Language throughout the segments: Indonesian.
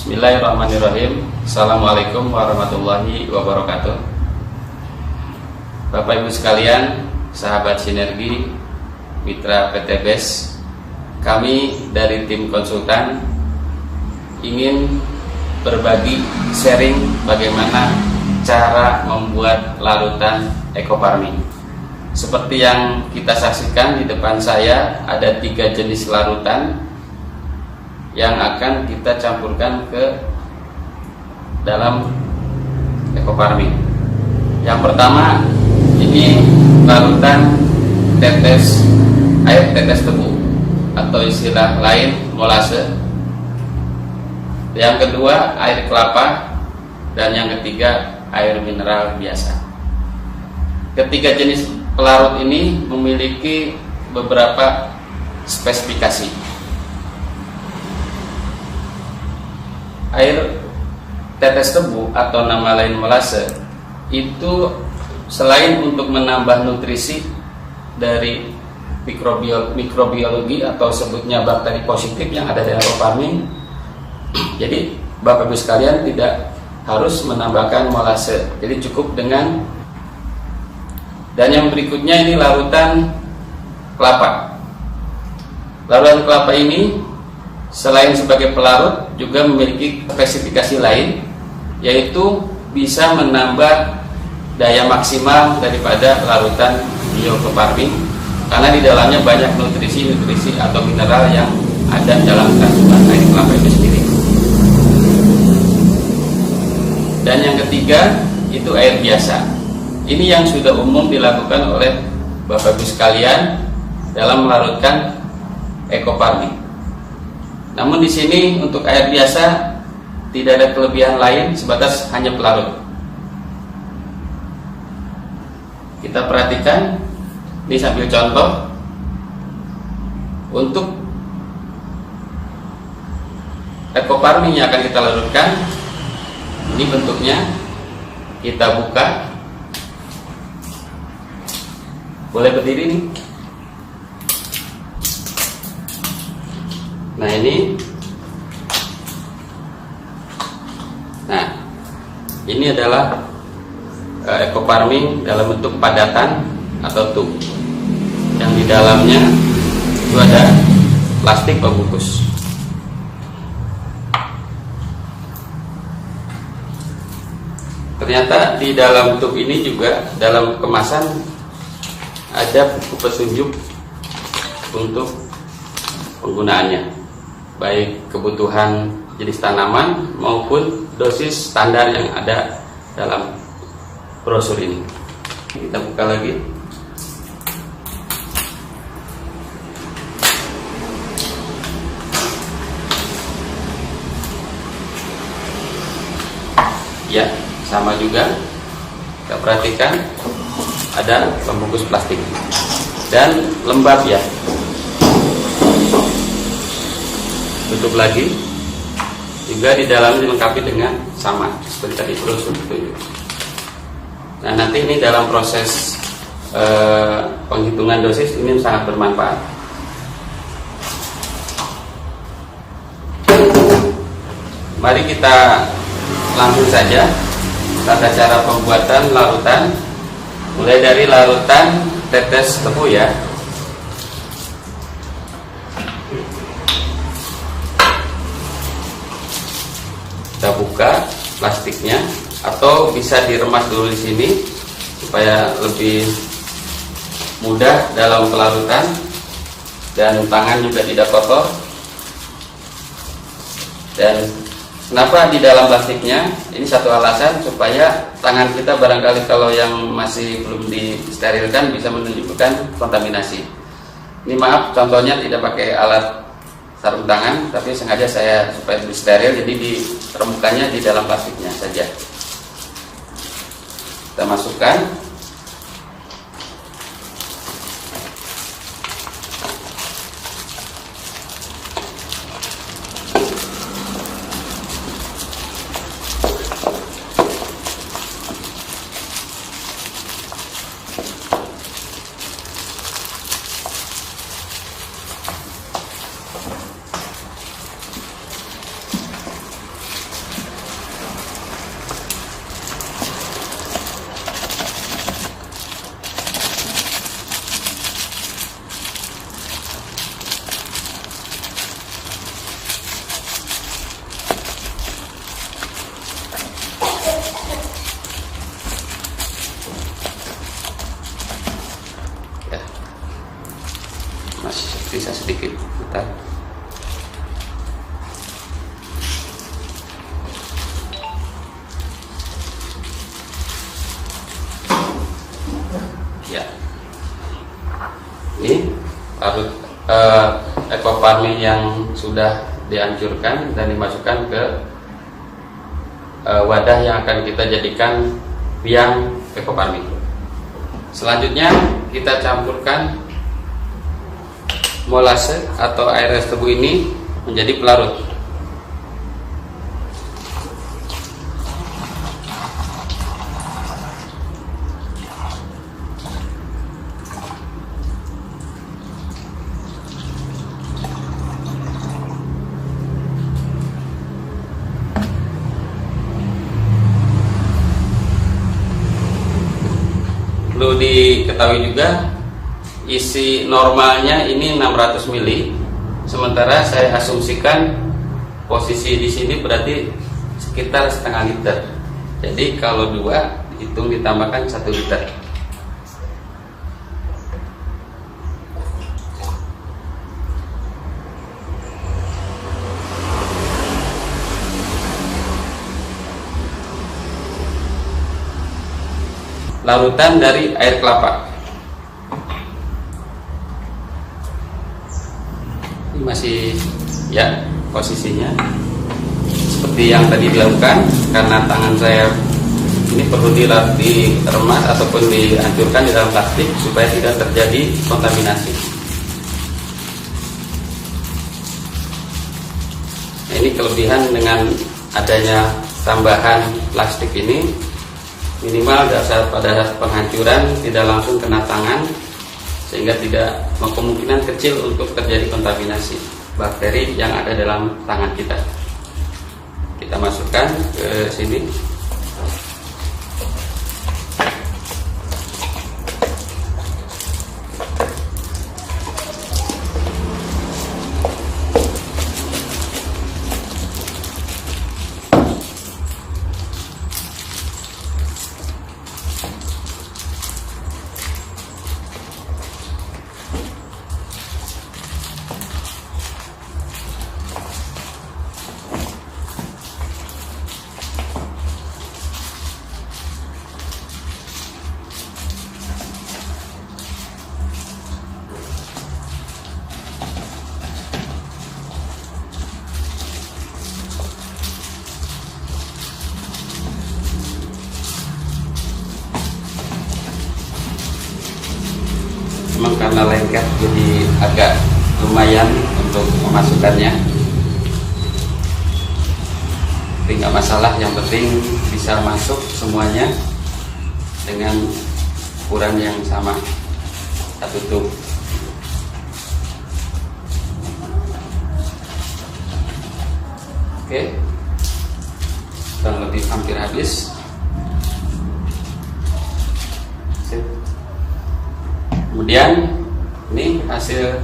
Bismillahirrahmanirrahim. Assalamualaikum warahmatullahi wabarakatuh. Bapak Ibu sekalian, sahabat Sinergi, mitra PT BES, kami dari tim konsultan ingin berbagi sharing bagaimana cara membuat larutan ekofarming. Seperti yang kita saksikan di depan saya, ada 3 jenis larutan yang akan kita campurkan ke dalam ekofarming. Yang pertama, ini larutan air tetes tebu atau istilah lain molase. Yang kedua, air kelapa, dan yang ketiga, air mineral biasa. Ketiga jenis pelarut ini memiliki beberapa spesifikasi. Air tetes tebu atau nama lain molase itu selain untuk menambah nutrisi dari mikrobiologi atau sebutnya bakteri positif yang ada di ekofarming, jadi Bapak Ibu sekalian tidak harus menambahkan molase, jadi cukup dengan. Dan yang berikutnya ini larutan kelapa. Larutan kelapa ini selain sebagai pelarut juga memiliki spesifikasi lain, yaitu bisa menambah daya maksimal daripada larutan biofarming karena di dalamnya banyak nutrisi atau mineral yang ada dalam kandungan air kelapa itu sendiri. Dan yang ketiga itu air biasa. Ini yang sudah umum dilakukan oleh Bapak Ibu sekalian dalam melarutkan ekofarming. Namun di sini untuk air biasa tidak ada kelebihan lain sebatas hanya pelarut. Kita perhatikan, ini sambil contoh. Untuk ekofarming yang akan kita larutkan, ini bentuknya, kita buka. Boleh berdiri nih. Nah ini adalah ekofarming dalam bentuk padatan atau tub yang di dalamnya itu ada plastik pembungkus. Ternyata di dalam tub ini juga dalam kemasan ada buku petunjuk untuk penggunaannya, baik kebutuhan jenis tanaman maupun dosis standar yang ada dalam brosur ini. Kita buka lagi. Ya, sama juga. Kita perhatikan ada pembungkus plastik dan lembab ya. Tutup lagi. Juga di dalam dilengkapi dengan sama seperti tadi brosur itu. Nah, nanti ini dalam proses penghitungan dosis ini sangat bermanfaat. Mari kita langsung saja tata cara pembuatan larutan, mulai dari larutan tetes tebu ya. Kita buka plastiknya atau bisa diremas dulu di sini supaya lebih mudah dalam pelarutan dan tangan juga tidak kotor. Dan kenapa di dalam plastiknya? Ini satu alasan supaya tangan kita barangkali kalau yang masih belum disterilkan bisa menunjukkan kontaminasi. Ini maaf contohnya tidak pakai alat sarung tangan, tapi sengaja saya supaya lebih steril, jadi diremukannya di dalam plastiknya saja. Kita masukkan. masih bisa sedikit putar. Ya, ini larut ekoparmin yang sudah dihancurkan dan dimasukkan ke wadah yang akan kita jadikan biang ekoparmin. Selanjutnya kita campurkan molase atau air es tebu ini menjadi pelarut. Perlu diketahui juga isi normalnya ini 600 ml, sementara saya asumsikan posisi di sini berarti sekitar setengah liter. Jadi kalau 2 hitung ditambahkan 1 liter. Larutan dari air kelapa. Ini masih ya posisinya seperti yang tadi dilakukan, karena tangan saya ini perlu diremas ataupun dihancurkan di dalam plastik supaya tidak terjadi kontaminasi. Nah, ini kelebihan dengan adanya tambahan plastik ini, minimal pada saat penghancuran tidak langsung kena tangan, sehingga tidak kemungkinan kecil untuk terjadi kontaminasi bakteri yang ada dalam tangan kita. Kita masukkan ke sini. Memang karena lengket jadi agak lumayan untuk memasukkannya, tapi nggak masalah, yang penting bisa masuk semuanya dengan ukuran yang sama, satu tub. Oke, kurang lebih hampir habis. Kemudian ini hasil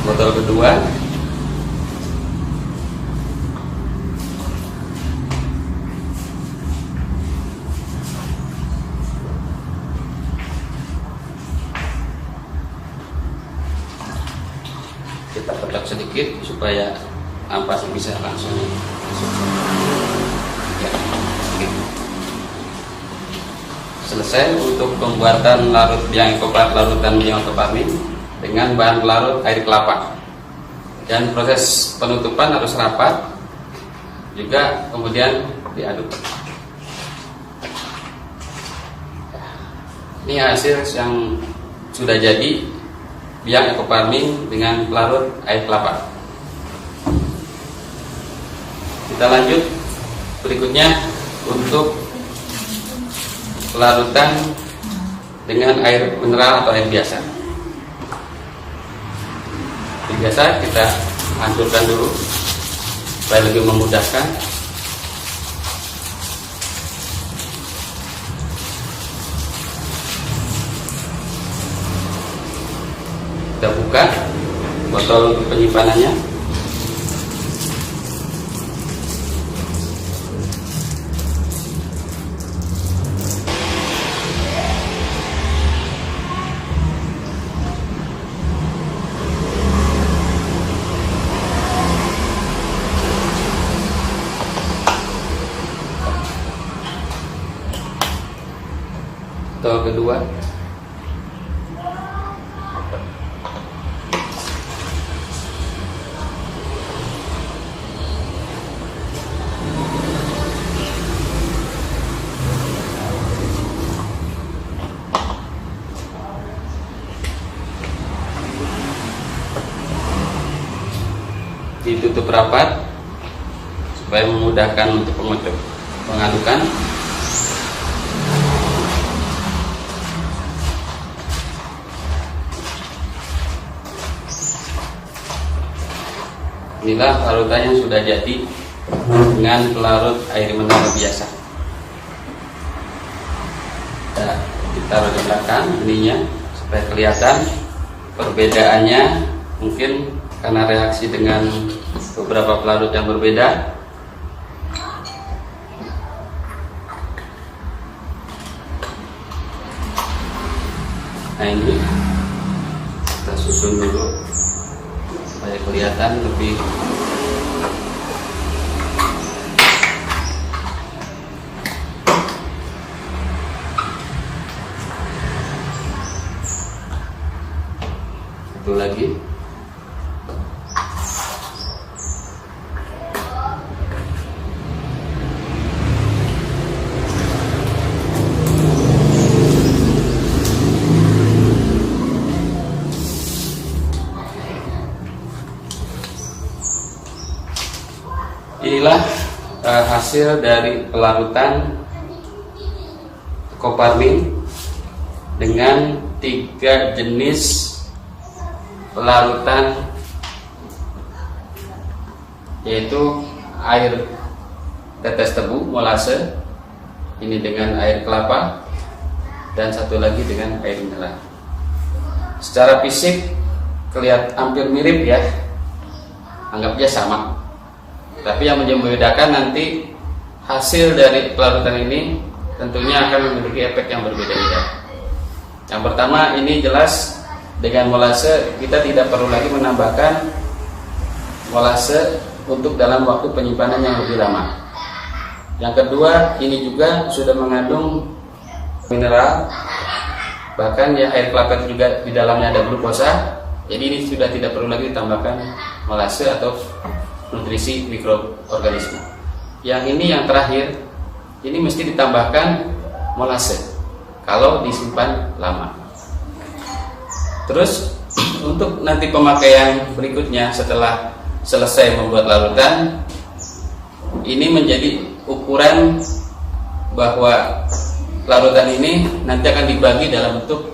botol kedua. Kita petak sedikit supaya ampas bisa langsung masuk. Selesai untuk pembuatan larutan biang ekoparmin dengan bahan pelarut air kelapa, dan proses penutupan harus rapat juga, kemudian diaduk. Ini hasil yang sudah jadi biang ekoparmin dengan pelarut air kelapa. Kita lanjut berikutnya untuk pelarutan dengan air mineral atau air biasa. Air biasa kita hancurkan dulu supaya lebih memudahkan. Kita buka botol untuk penyimpanannya. Tol kedua. Ditutup rapat supaya memudahkan untuk pengadukan. Inilah larutan yang sudah jadi dengan pelarut air mineral biasa. Kita ditaruh di belakang ininya supaya kelihatan perbedaannya, mungkin karena reaksi dengan beberapa pelarut yang berbeda. Nah, ini kita susun dulu supaya kelihatan lebih satu lagi. Inilah hasil dari pelarutan Coparmin dengan 3 jenis pelarutan, yaitu air tetes tebu molase, ini dengan air kelapa, dan satu lagi dengan air mineral. Secara fisik kelihatan hampir mirip ya, anggapnya sama. Tapi yang membedakan nanti hasil dari pelarutan ini tentunya akan memiliki efek yang berbeda-beda. Yang pertama, ini jelas dengan molase kita tidak perlu lagi menambahkan molase untuk dalam waktu penyimpanan yang lebih lama. Yang kedua, ini juga sudah mengandung mineral, bahkan ya air kelapa itu juga di dalamnya ada glukosa. Jadi ini sudah tidak perlu lagi ditambahkan molase atau nutrisi mikroorganisme. Yang ini yang terakhir, ini mesti ditambahkan molase kalau disimpan lama. Terus untuk nanti pemakaian berikutnya setelah selesai membuat larutan, ini menjadi ukuran bahwa larutan ini nanti akan dibagi dalam bentuk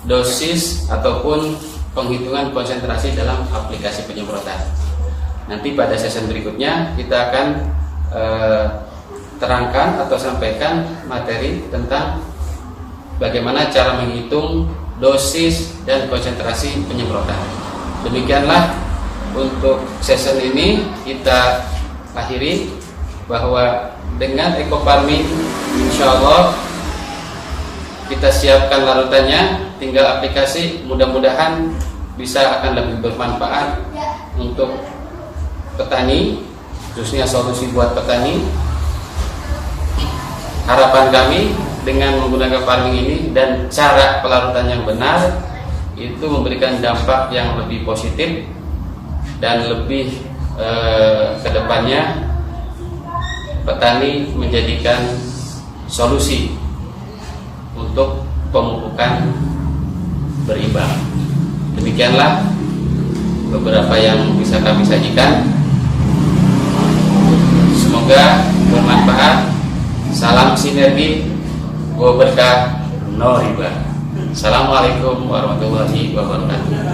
dosis ataupun penghitungan konsentrasi dalam aplikasi penyemprotan. Nanti pada sesi berikutnya kita akan terangkan atau sampaikan materi tentang bagaimana cara menghitung dosis dan konsentrasi penyemprotan. Demikianlah untuk sesi ini kita akhiri, bahwa dengan Ecoparmin insya Allah kita siapkan larutannya, tinggal aplikasi, mudah-mudahan bisa akan lebih bermanfaat untuk petani, khususnya solusi buat petani. Harapan kami dengan menggunakan farming ini dan cara pelarutan yang benar itu memberikan dampak yang lebih positif dan lebih kedepannya petani menjadikan solusi untuk pemupukan berimbang. Demikianlah beberapa yang bisa kami sajikan. Semoga bermanfaat. Salam sinergi, go berkah, no riba. Assalamualaikum warahmatullahi wabarakatuh.